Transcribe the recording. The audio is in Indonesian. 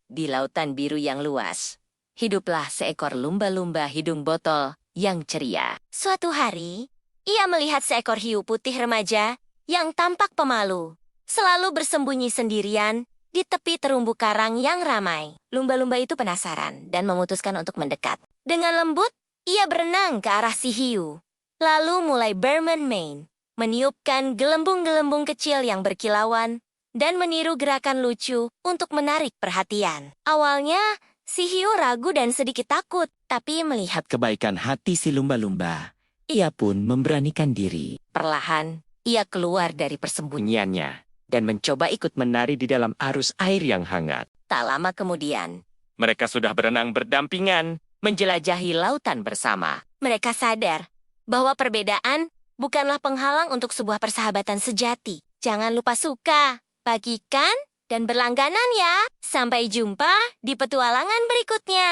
di lautan biru yang luas, hiduplah seekor lumba-lumba hidung botol yang ceria. Suatu hari, ia melihat seekor hiu putih remaja yang tampak pemalu, selalu bersembunyi sendirian di tepi terumbu karang yang ramai. Lumba-lumba itu penasaran dan memutuskan untuk mendekat. Dengan lembut, ia berenang ke arah si hiu, lalu mulai bermain-main, meniupkan gelembung-gelembung kecil yang berkilauan, dan meniru gerakan lucu untuk menarik perhatian. Awalnya, si hiu ragu dan sedikit takut, tapi melihat Kebaikan hati si lumba-lumba, ia pun memberanikan diri. perlahan, ia keluar dari persembunyiannya dan mencoba ikut menari di dalam arus air yang hangat. Tak lama kemudian, mereka sudah berenang berdampingan, menjelajahi lautan bersama. Mereka sadar bahwa perbedaan bukanlah penghalang untuk sebuah persahabatan sejati. Jangan lupa suka, bagikan, dan berlangganan ya. Sampai jumpa di petualangan berikutnya.